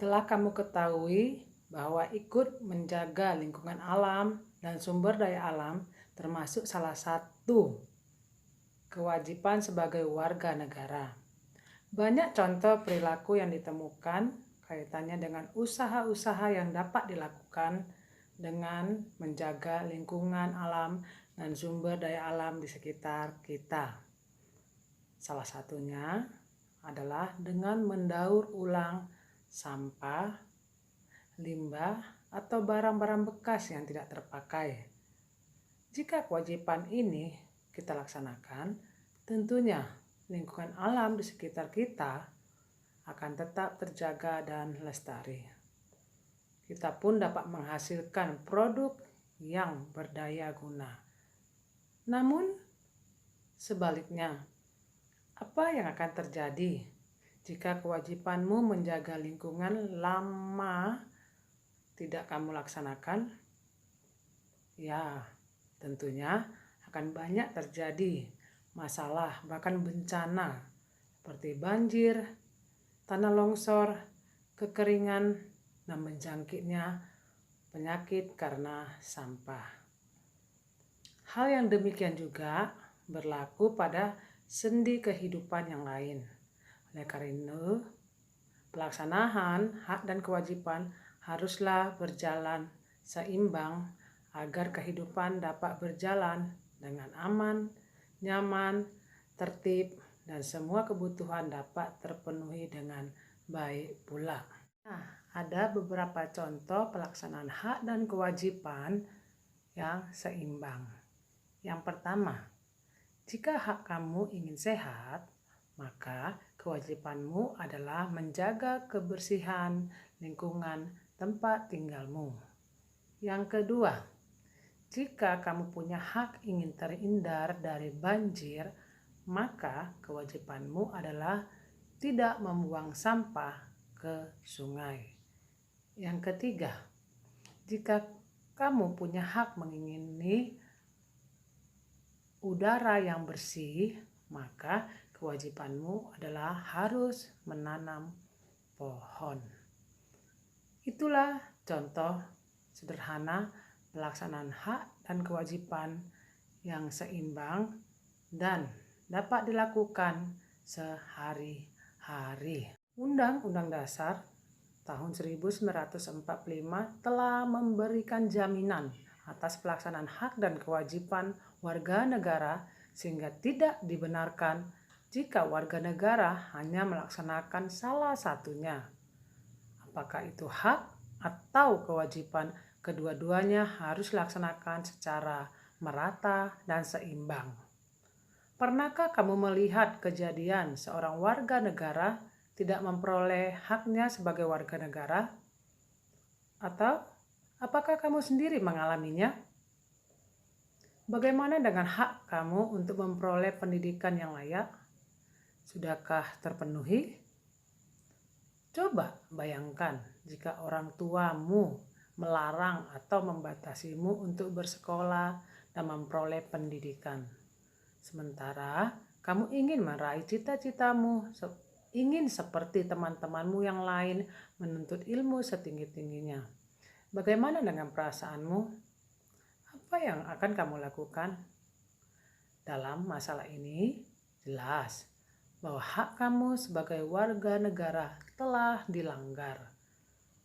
Telah kamu ketahui bahwa ikut menjaga lingkungan alam dan sumber daya alam termasuk salah satu kewajiban sebagai warga negara. Banyak contoh perilaku yang ditemukan kaitannya dengan usaha-usaha yang dapat dilakukan dengan menjaga lingkungan alam dan sumber daya alam di sekitar kita. Salah satunya adalah dengan mendaur ulang sampah, limbah, atau barang-barang bekas yang tidak terpakai. Jika kewajiban ini kita laksanakan, tentunya lingkungan alam di sekitar kita akan tetap terjaga dan lestari. Kita pun dapat menghasilkan produk yang berdaya guna. Namun, sebaliknya, apa yang akan terjadi jika kewajibanmu menjaga lingkungan lama tidak kamu laksanakan? Ya, tentunya akan banyak terjadi masalah, bahkan bencana seperti banjir, tanah longsor, kekeringan, dan menjangkitnya penyakit karena sampah. Hal yang demikian juga berlaku pada sendi kehidupan yang lain. Oleh karena itu, pelaksanaan hak dan kewajiban haruslah berjalan seimbang agar kehidupan dapat berjalan dengan aman, nyaman, tertib, dan semua kebutuhan dapat terpenuhi dengan baik pula. Nah, ada beberapa contoh pelaksanaan hak dan kewajiban yang seimbang. Yang pertama, jika hak kamu ingin sehat, maka kewajibanmu adalah menjaga kebersihan lingkungan tempat tinggalmu. Yang kedua, jika kamu punya hak ingin terhindar dari banjir, maka kewajibanmu adalah tidak membuang sampah ke sungai. Yang ketiga, jika kamu punya hak mengingini udara yang bersih, maka kewajibanmu adalah harus menanam pohon. Itulah contoh sederhana pelaksanaan hak dan kewajiban yang seimbang dan dapat dilakukan sehari-hari. Undang-Undang Dasar tahun 1945 telah memberikan jaminan atas pelaksanaan hak dan kewajiban warga negara sehingga tidak dibenarkan jika warga negara hanya melaksanakan salah satunya. Apakah itu hak atau kewajiban, kedua-duanya harus dilaksanakan secara merata dan seimbang. Pernahkah kamu melihat kejadian seorang warga negara tidak memperoleh haknya sebagai warga negara? Atau apakah kamu sendiri mengalaminya? Bagaimana dengan hak kamu untuk memperoleh pendidikan yang layak? Sudahkah terpenuhi? Coba bayangkan jika orang tuamu melarang atau membatasimu untuk bersekolah dan memperoleh pendidikan. Sementara kamu ingin meraih cita-citamu, ingin seperti teman-temanmu yang lain menuntut ilmu setinggi-tingginya. Bagaimana dengan perasaanmu? Apa yang akan kamu lakukan? Dalam masalah ini, jelas bahwa hak kamu sebagai warga negara telah dilanggar.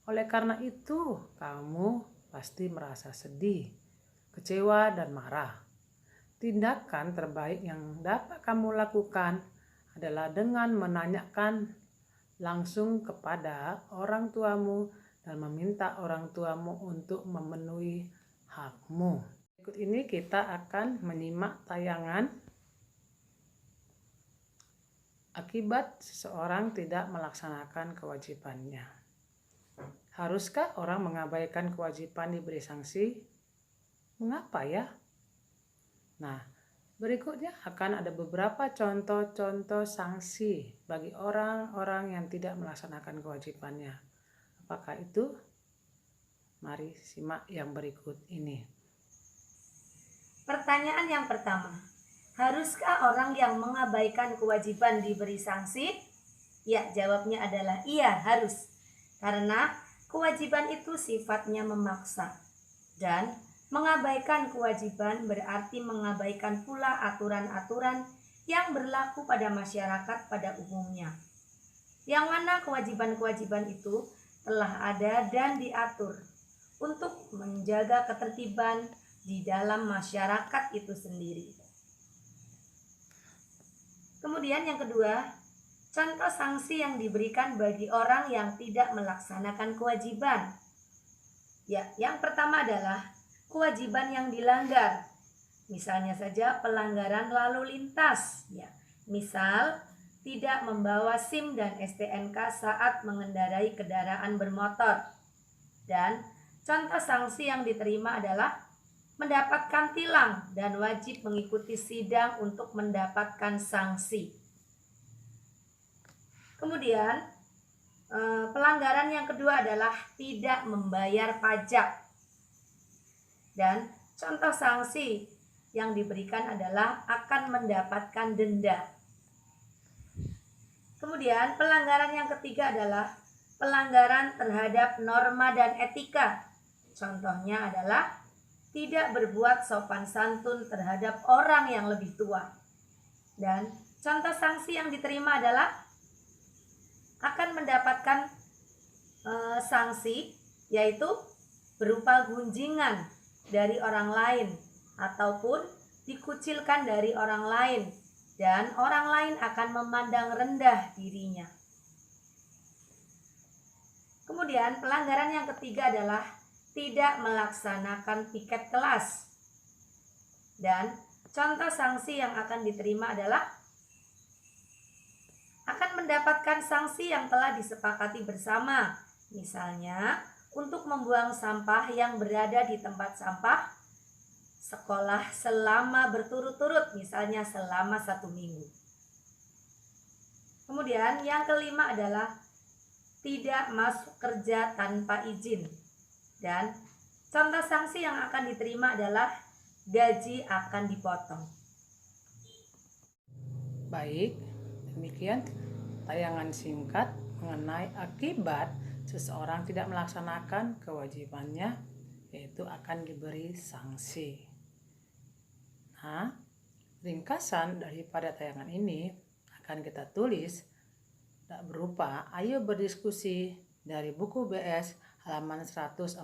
Oleh karena itu, kamu pasti merasa sedih, kecewa, dan marah. Tindakan terbaik yang dapat kamu lakukan adalah dengan menanyakan langsung kepada orang tuamu dan meminta orang tuamu untuk memenuhi hakmu. Berikut ini kita akan menyimak tayangan akibat seseorang tidak melaksanakan kewajibannya. Haruskah orang mengabaikan kewajiban diberi sanksi? Mengapa ya? Nah, berikutnya akan ada beberapa contoh-contoh sanksi bagi orang-orang yang tidak melaksanakan kewajibannya. Apakah itu? Mari simak yang berikut ini. Pertanyaan yang pertama, haruskah orang yang mengabaikan kewajiban diberi sanksi? Ya, jawabnya adalah iya, harus. karena kewajiban itu sifatnya memaksa, dan mengabaikan kewajiban berarti mengabaikan pula aturan-aturan yang berlaku pada masyarakat pada umumnya, yang mana kewajiban-kewajiban itu telah ada dan diatur untuk menjaga ketertiban di dalam masyarakat itu sendiri. Kemudian yang kedua, contoh sanksi yang diberikan bagi orang yang tidak melaksanakan kewajiban. Ya, yang pertama adalah kewajiban yang dilanggar. Misalnya saja pelanggaran lalu lintas, ya. Misal tidak membawa SIM dan STNK saat mengendarai kendaraan bermotor. Dan contoh sanksi yang diterima adalah mendapatkan tilang dan wajib mengikuti sidang untuk mendapatkan sanksi. Kemudian pelanggaran yang kedua adalah tidak membayar pajak. Dan contoh sanksi yang diberikan adalah akan mendapatkan denda. Kemudian pelanggaran yang ketiga adalah pelanggaran terhadap norma dan etika. Contohnya adalah tidak berbuat sopan santun terhadap orang yang lebih tua. Dan contoh sanksi yang diterima adalah akan mendapatkan sanksi, yaitu berupa gunjingan dari orang lain ataupun dikucilkan dari orang lain, dan orang lain akan memandang rendah dirinya. Kemudian pelanggaran yang ketiga adalah tidak melaksanakan piket kelas. Dan contoh sanksi yang akan diterima adalah akan mendapatkan sanksi yang telah disepakati bersama. Misalnya, untuk membuang sampah yang berada di tempat sampah sekolah selama berturut-turut, misalnya selama 1 minggu. Kemudian yang kelima adalah tidak masuk kerja tanpa izin. Dan contoh sanksi yang akan diterima adalah gaji akan dipotong. Baik, demikian tayangan singkat mengenai akibat seseorang tidak melaksanakan kewajibannya, yaitu akan diberi sanksi. Nah, ringkasan daripada tayangan ini akan kita tulis berupa ayo berdiskusi dari buku BS halaman 146.